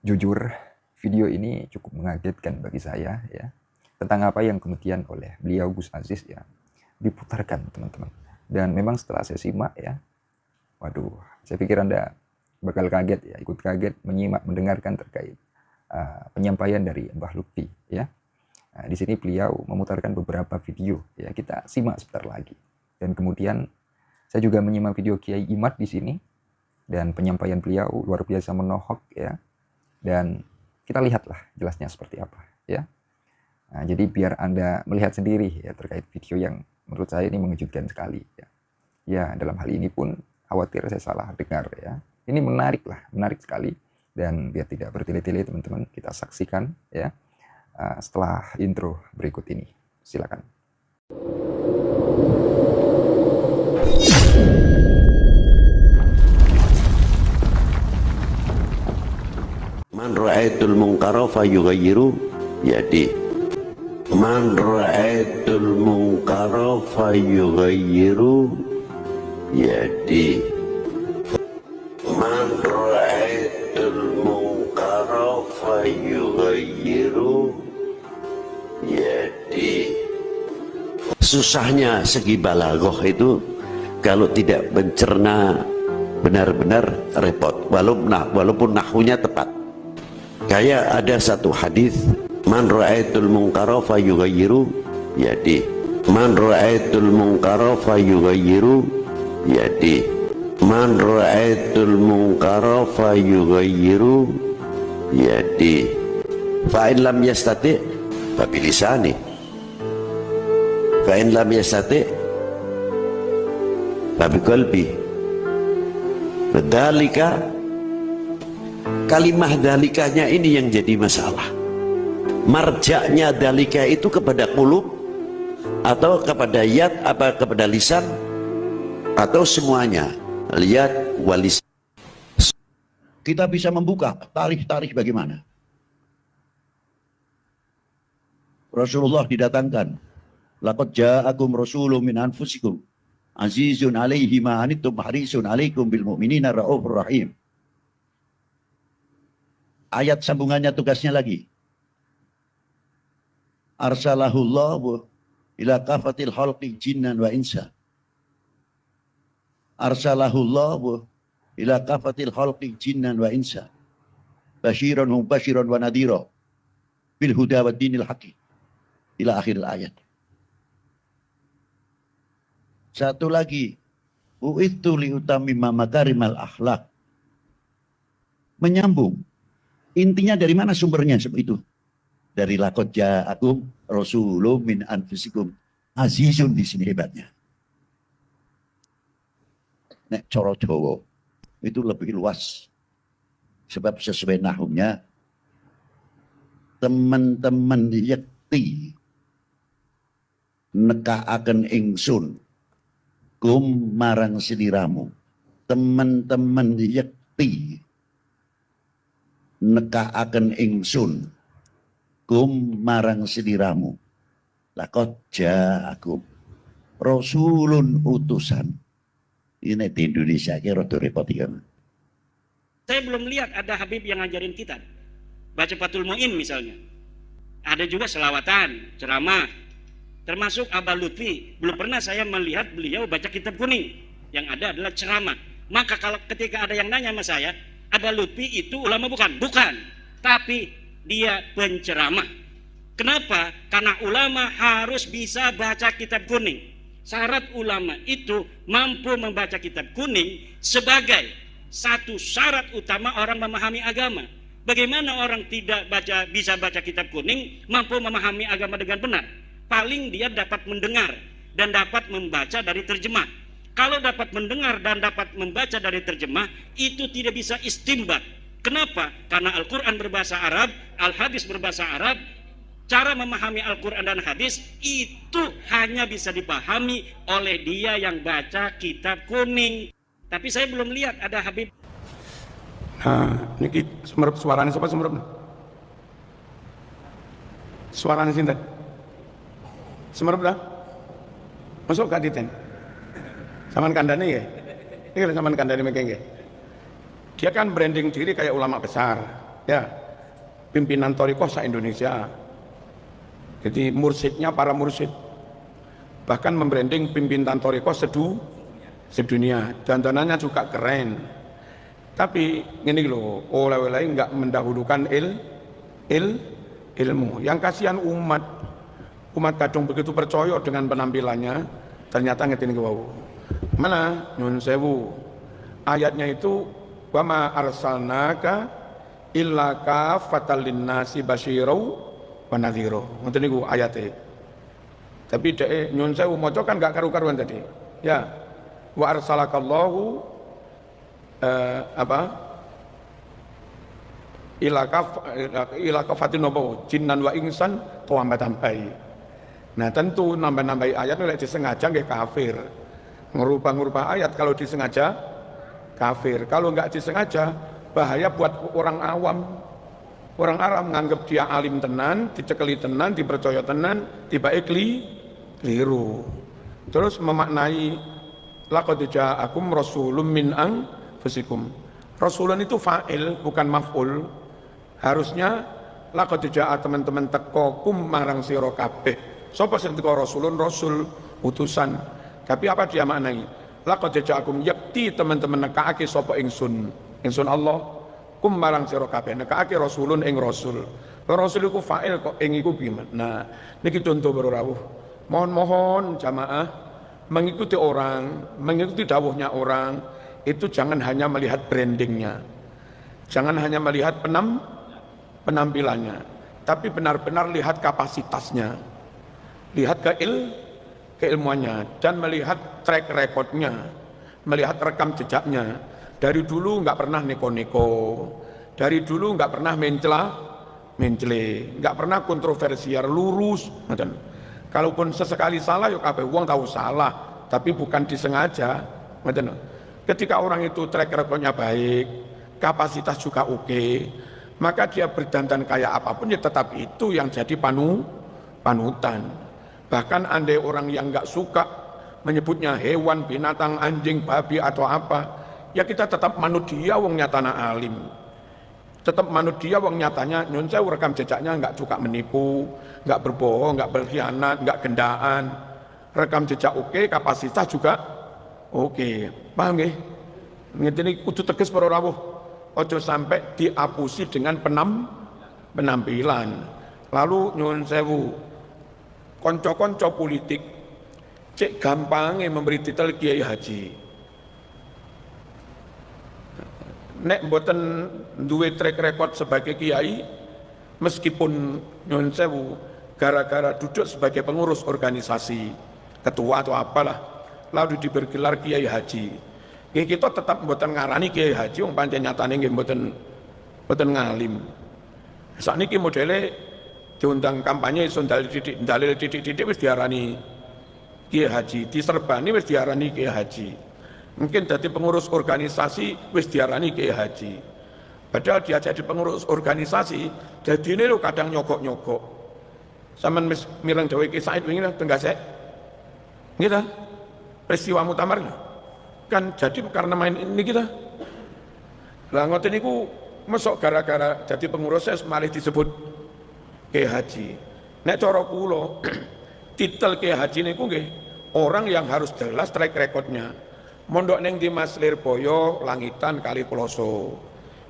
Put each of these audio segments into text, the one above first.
Jujur, video ini cukup mengagetkan bagi saya ya. Tentang apa yang kemudian oleh beliau Gus Aziz ya diputarkan teman-teman. Dan memang setelah saya simak ya, waduh, saya pikir Anda bakal kaget ya, ikut kaget menyimak mendengarkan terkait penyampaian dari Mbah Lutfi ya. Di sini beliau memutarkan beberapa video ya, kita simak sebentar lagi. Dan kemudian saya juga menyimak video Kiai Imad di sini dan penyampaian beliau luar biasa menohok ya. Dan kita lihatlah jelasnya seperti apa ya. Nah, jadi biar Anda melihat sendiri ya terkait video yang menurut saya ini mengejutkan sekali ya. Ya, dalam hal ini pun khawatir saya salah dengar ya. Ini menarik sekali. Dan biar tidak bertele-tele teman-teman, kita saksikan ya setelah intro berikut ini. Silakan. Man ra'aitul munkara fayughayyiru yadi. Man ra'aitul munkara fayughayyiru yadi. Man ra'aitul munkara fayughayyiru yadi. Susahnya segi balaghah itu kalau tidak mencerna benar-benar repot, walaupun nahwunya tepat. Kayak ada satu hadis, man ra'aitul munkara fayughayyiru yadi. Man ra'aitul munkara fayughayyiru yadi. Man ra'aitul munkara fayughayyiru yadi. Fa in lam yastati fa bilisani. Fa in lam yastati fa biqalbi. Dzalika, kalimah dalikanya ini yang jadi masalah. Marjaknya dalika itu kepada qulub atau kepada yad, apa kepada lisan, atau semuanya, lihat walis. Kita bisa membuka tarikh bagaimana Rasulullah didatangkan, laqad ja'akum rasulun min anfusikum azizun alaihi ma anittum harisun alaikum bil mu'minina raufur rahim. Ayat sambungannya tugasnya lagi. Arsalahullahu ila kafatil khalqi jinnan wa insa. Arsalahullahu ila kafatil khalqi jinnan wa insa. Basyiran wa mubasyiran wa nadhira bil huda wa dinil haqqi. Ila akhir ayat. Satu lagi. U'idtu li utamimma makarimal akhlaq. Menyambung. Intinya dari mana sumbernya itu? Dari laqad ja'akum rasulun min anfusikum azizun, di sini hebatnya. Nek coro Jawa itu lebih luas. Sebab sesuai nahumnya, teman-teman yakti nekaaken ingsun kum marang sliramu. Teman-teman yakti nekaaken ingsun kum marang sliramu. Laqad ja'akum rasulun, utusan. Ini di Indonesia kira rada repot ya. Saya belum lihat ada Habib yang ngajarin kita baca Fathul Mu'in misalnya. Ada juga selawatan, ceramah, termasuk Abah Lutfi. Belum pernah saya melihat beliau baca kitab kuning. Yang ada adalah ceramah. Maka kalau ketika ada yang nanya sama saya, Abah Lutfi itu ulama bukan? Bukan. Tapi dia penceramah. Kenapa? Karena ulama harus bisa baca kitab kuning. Syarat ulama itu mampu membaca kitab kuning sebagai satu syarat utama orang memahami agama. Bagaimana orang tidak bisa baca kitab kuning mampu memahami agama dengan benar? Paling dia dapat mendengar dan dapat membaca dari terjemah. Kalau dapat mendengar dan dapat membaca dari terjemah, itu tidak bisa istimbat. Kenapa? Karena Al-Quran berbahasa Arab, Al-Hadis berbahasa Arab. Cara memahami Al-Quran dan Hadis itu hanya bisa dipahami oleh dia yang baca kitab kuning. Tapi saya belum lihat ada Habib. Nah, ini semerup suaranya siapa semerup? Suaranya sinten? Semerup dah? Masuk ke aditen? Saman kandane ya? Ini saman kandane mekeng ya? Dia kan branding diri kayak ulama besar. ya, pimpinan Thariqah se-Indonesia. Jadi mursyidnya para mursyid, bahkan membranding pimpinan Thariqah sedunia, dandanannya juga keren. Tapi ini loh, oleh-oleh nggak mendahulukan ilmu. Yang kasihan umat kadung begitu percaya dengan penampilannya, ternyata ngerti ini wow. Mana nyun sewu, ayatnya itu wa ma arsalnaka illa kafatan linnasi basyirau wa nadhira. Ngoten niku ayate. Tapi dhek nyun sewu maca kan gak karu-karuan tadi. Ya. Wa arsalakallahu ila kafatin nopo jinnan wa insan tambahi. Nah tentu nambah-nambahi ayat oleh disengaja nggih kafir. Ngerubah-ngerubah ayat kalau disengaja kafir. Kalau enggak disengaja bahaya buat orang awam. Orang Arab nganggep dia alim tenan, dicekeli tenan, dipercaya tenan, tiba keliru. Terus memaknai laqad ja'akum rasulun min anfusikum. Rasulun itu fa'il bukan maf'ul. Harusnya laqad ja'a teman-teman teko kum marang sira kabeh. Sapa sing teko rasulun rasul utusan. Tapi apa dia maknai? Laqad ja'akum yakti teman-teman nekaake sapa ingsun. Ingsun Allah kum marang sira kabeh nekaake rasulun ing rasul. Rasul iku fa'il kok ing iku gimana? Nah, niki contoh para rawuh. Mohon jamaah mengikuti orang, mengikuti dawuhnya orang, itu jangan hanya melihat brandingnya, jangan hanya melihat penampilannya, tapi benar-benar lihat kapasitasnya, lihat keilmuannya, dan melihat track recordnya, melihat rekam jejaknya. Dari dulu nggak pernah neko-neko, dari dulu nggak pernah mencele, nggak pernah kontroversial, lurus. Kalaupun sesekali salah, yuk kabeh wong tahu salah, tapi bukan disengaja. Ketika orang itu track recordnya baik, kapasitas juga oke, maka dia berdandan kayak apapun ya tetap itu yang jadi panutan. Bahkan andai orang yang nggak suka menyebutnya hewan, binatang, anjing, babi atau apa, ya kita tetap manut dia wong nyatana alim. Tetap manut dia wong nyatanya nyun sewu rekam jejaknya nggak suka menipu, nggak berbohong, nggak berkhianat, nggak gendaan. Rekam jejak oke, kapasitas juga oke. Paham nggih? Ngene kudu tegas para rawuh. Ojo sampai diapusi dengan penampilan. Lalu nyun sewu konco-konco politik cek gampangnya memberi titel Kiai Haji. Nek mboten duwe track record sebagai kiai, meskipun nyun sewu gara-gara duduk sebagai pengurus organisasi, ketua atau apalah, lalu diberi gelar Kiai Haji, kita tetap mboten ngarani Kiai Haji, wong pancen nyatane nggih mboten ngalim. Sakniki modele diundang kampanye iso dalil titik-titik wis diarani Kiai Haji, diserbani wis diarani Kiai Haji. Mungkin jadi pengurus organisasi wis diarani Kiai Haji. Padahal dia jadi pengurus organisasi, jadi ini lo kadang nyogok-nyogok. Saman mirang Jawa Kiai Said wingi Tenggasek. Gitu. Peristiwa muktamar kan jadi karena main ini kita. Lah ngoten niku mesok gara-gara jadi pengurus saya malah disebut Kiai Haji. Nek cara kula titel Kiai Haji niku nggih orang yang harus jelas track recordnya. Mondok neng di Mas Lirboyo, Langitan, Kali Peloso,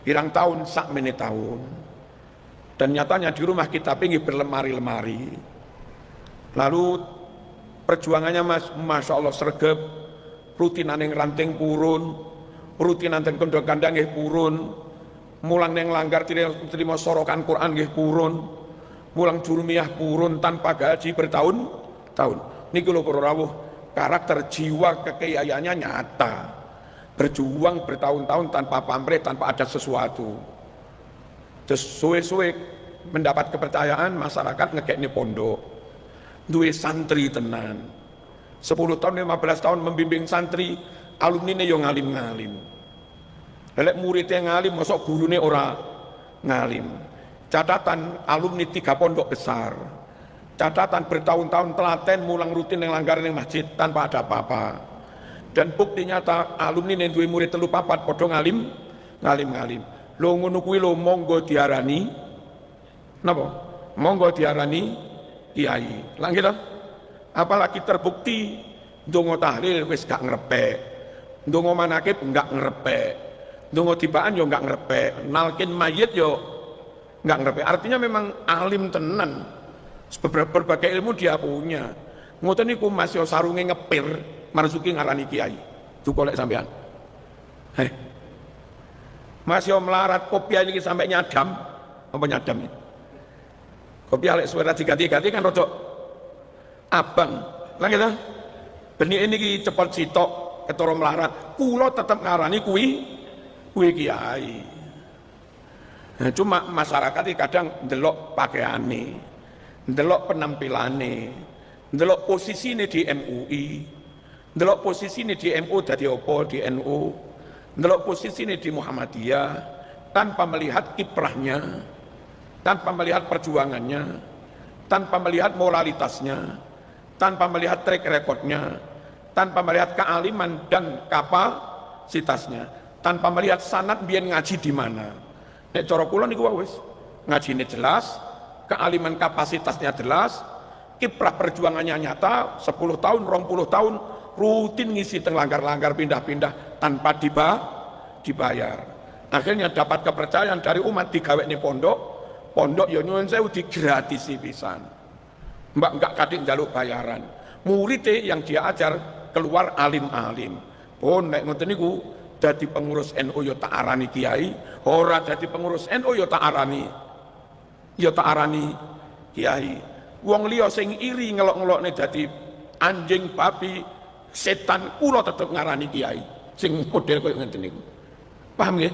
pirang tahun, sak menit tahun. Dan nyatanya di rumah kita pinggir berlemari-lemari. Lalu perjuangannya Masya Allah sergap, rutinan yang ranting purun, rutinan yang kondok kandang purun, mulang yang langgar terima sorokan Quran purun, mulang jurumiyah purun tanpa gaji bertahun-tahun. Ini kalau rawuh. Karakter jiwa kekayaannya nyata, berjuang bertahun-tahun tanpa pamrih, tanpa ada sesuatu. Terus suwe-suwe mendapat kepercayaan masyarakat ngekeknya pondok, duwe santri tenan, 10 tahun 15 tahun membimbing santri, alumni ini yang ngalim-ngalim. Lelek muridnya ngalim, masuk gurunya ora ngalim. Catatan alumni 3 pondok besar. Catatan bertahun-tahun telaten mulang rutin yang langgaran yang masjid tanpa ada apa-apa. Dan bukti nyata alumni yang duwe murid 3 4 padha ngalim. Lho ngono kuwi lho monggo diarani napa? Monggo diarani kiai. Lah nggih to? Apalagi terbukti ndonga tahlil wis gak ngrepek. Ndonga manakib enggak ngrepek. Ndonga tibaan yo enggak ngrepek. Nalkin mayit yo enggak ngrepek. Artinya memang alim tenan. Berbagai ilmu dia punya. Ngoten niku Mas yo sarunge ngepir marzuki ngarani kiai. Dukolek sampean. Heh. Mas yo melarat kopi iki sampai nyadam. Apa nyadam ini? Kopi alek suara diganti-ganti kan rodok abang. Lah gitu. Benih ini ki cepot sitok ketara melarat. Kula tetep ngarani kuwi kiai. Nah, cuma masyarakat iki kadang ndelok pakaiane, ndelok penampilane, ndelok posisine di MUI, ndelok posisine di MU dadi apa di NU, ndelok posisine di Muhammadiyah tanpa melihat kiprahnya, tanpa melihat perjuangannya, tanpa melihat moralitasnya, tanpa melihat track recordnya, tanpa melihat kealiman dan kapasitasnya, tanpa melihat sanad biyen ngaji di mana. Nek cara kula niku wis ngajine jelas, kealiman kapasitasnya jelas, kiprah perjuangannya nyata, 10 tahun, 20 tahun rutin ngisi teng langgar-langgar pindah-pindah tanpa dibayar. Akhirnya dapat kepercayaan dari umat digawekne pondok ya nyuwun sewu digratisi pisan. Mbak enggak kadek njaluk bayaran. Muridnya yang dia ajar keluar alim-alim. Pun nek ngoten niku dadi pengurus NU ya tak arani kiai, ora dadi pengurus NU ya tak arani kiai. Wong liya sing iri ngelok-ngelokne dadi anjing, babi, setan, kula tetep ngarani kiai. Sing model koyo ngeten niku. Paham nggih?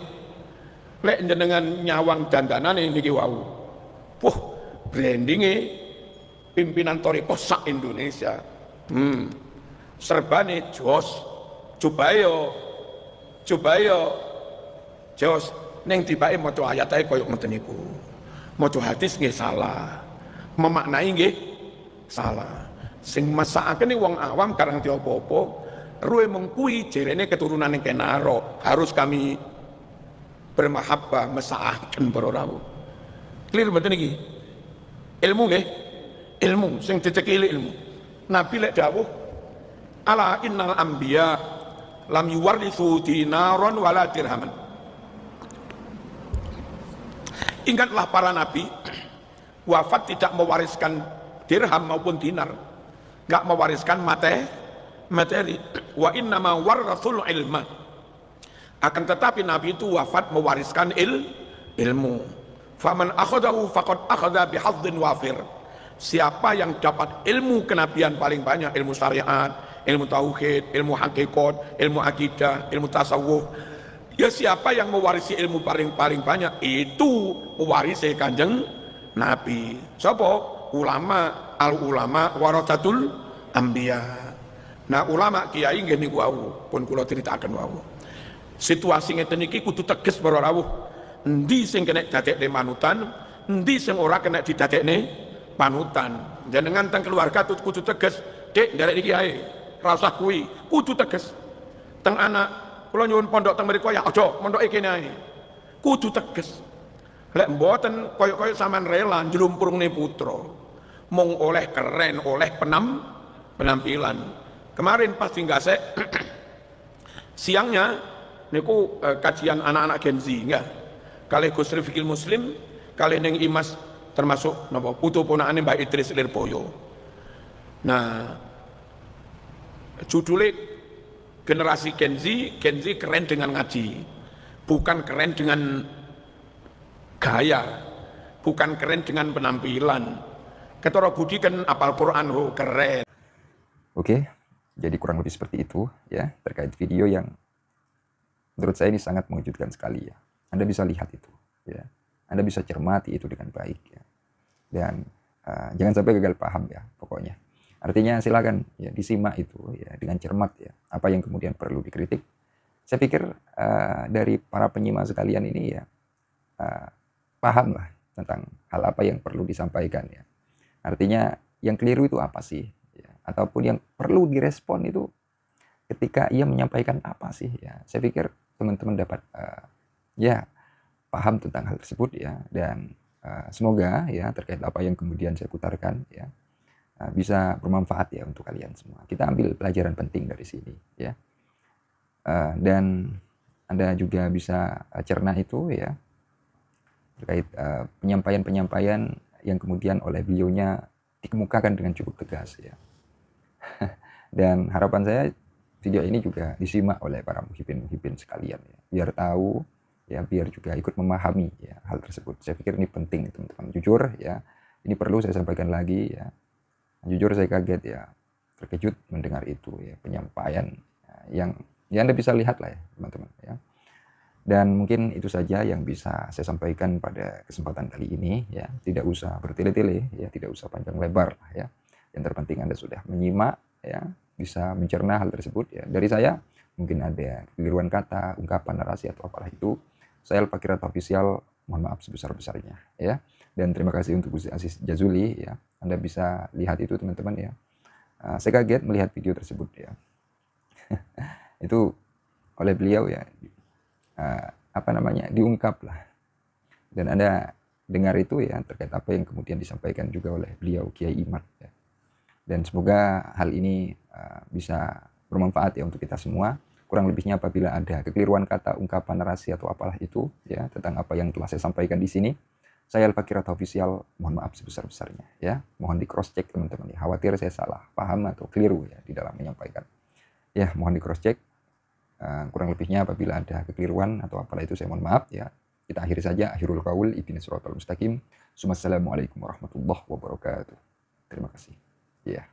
Lek jenengan nyawang dandanane niki wau. Puh, brandinge pimpinan Thariqah sak Indonesia. Serbane jos. Coba yo jos ning tibake maca ayat ae koyo ngoten niku. Maca hadis nggih salah. Memaknai nggih salah. Sing masakake wong awam karang diopo-opo, ruwe mengkui jerene keturunan yang kenaro. Harus kami bermahabbah mesaaken para rawuh. Clear mboten iki? Ilmu nggih? Ilmu sing dicekili ilmu. Nabi lek dawuh ala innal anbiya lam yuwarrithu dinaron wala dirhaman. Ingatlah para nabi wafat tidak mewariskan dirham maupun dinar, enggak mewariskan materi. Wa innama warathul ilma. Akan tetapi nabi itu wafat mewariskan ilmu. Faman akhadahu faqad akhadha bihadzin wafir. Siapa yang dapat ilmu kenabian paling banyak, ilmu syariat, ilmu tauhid, ilmu hakikat, ilmu akidah, ilmu tasawuf, ya siapa yang mewarisi ilmu paling banyak itu mewarisi kanjeng Nabi. Sapa? Ulama, al ulama warathatul anbiya. Nah ulama kiai nggih niku wau, pun kula critakaken wau. Situasi ngeten iki kudu teges para rawuh. Endi sing kena dadekne manutan, endi sing ora kena didadekne panutan. Jenengan teng keluarga kudu teges, Dik nderek iki ae. Ra usah kuwi, kudu teges. Teng anak, kula nyuwun pondok teng mriku ya aja, mondoke kene ae. Kudu teges. Lek mboten koyo-koyo sampean rela njlumpurne putra. Mung oleh keren, oleh penampilan. Kemarin pas tinggasek siangnya niku kajian anak-anak Gen Z enggak. Kalih Gus Rifikil Muslim, kalih ning Imas termasuk napa putu ponakane Mbak Idris Lirboyo. Nah, judulnya generasi Gen Z keren dengan ngaji, bukan keren dengan gaya, bukan keren dengan penampilan. Ketara budi kan apal Quran keren. Oke, jadi kurang lebih seperti itu ya terkait video yang menurut saya ini sangat mengejutkan sekali ya. Anda bisa lihat itu ya. Anda bisa cermati itu dengan baik ya. Dan jangan sampai gagal paham ya pokoknya. Artinya silakan ya disimak itu ya dengan cermat ya. Apa yang kemudian perlu dikritik. Saya pikir dari para penyimak sekalian ini ya paham lah tentang hal apa yang perlu disampaikan ya. Artinya yang keliru itu apa sih? Ya. Ataupun yang perlu direspon itu ketika ia menyampaikan apa sih ya. Saya pikir teman-teman dapat ya paham tentang hal tersebut ya, dan semoga ya terkait apa yang kemudian saya putarkan ya bisa bermanfaat ya untuk kalian semua. Kita ambil pelajaran penting dari sini ya. Dan Anda juga bisa cerna itu ya terkait penyampaian-penyampaian yang kemudian oleh beliaunya dikemukakan dengan cukup tegas ya. Dan harapan saya video ini juga disimak oleh para muhibbin sekalian ya, biar tahu ya, biar juga ikut memahami ya hal tersebut. Saya pikir ini penting teman-teman. Jujur ya, ini perlu saya sampaikan lagi ya. Jujur saya kaget ya, terkejut mendengar itu ya, penyampaian yang ya Anda bisa lihat lah ya teman-teman ya. Dan mungkin itu saja yang bisa saya sampaikan pada kesempatan kali ini ya. Tidak usah bertele-tele ya, tidak usah panjang lebar lah ya. Yang terpenting Anda sudah menyimak ya, bisa mencerna hal tersebut ya. Dari saya mungkin ada kekeliruan kata, ungkapan, narasi atau apalah itu. Saya Al-Fakirat Official, mohon maaf sebesar-besarnya ya. Dan terima kasih untuk Gus Aziz Jazuli ya. Anda bisa lihat itu teman-teman ya. Saya kaget melihat video tersebut ya. Itu oleh beliau ya, diungkap lah. Dan Anda dengar itu ya terkait apa yang kemudian disampaikan juga oleh beliau Kiai Imad ya. Dan semoga hal ini bisa bermanfaat ya untuk kita semua. Kurang lebihnya apabila ada kekeliruan kata, ungkapan, narasi atau apalah itu ya tentang apa yang telah saya sampaikan di sini, saya Al-Fakirat Official mohon maaf sebesar-besarnya ya. Mohon di cross check teman-teman ya. Khawatir saya salah paham atau keliru ya di dalam menyampaikan. Ya, mohon di cross check. Kurang lebihnya apabila ada kekeliruan atau apalah itu saya mohon maaf ya. Kita akhiri saja. Akhirul qaul ihdinas siratal mustaqim. Assalamualaikum warahmatullahi wabarakatuh. Terima kasih. Ya.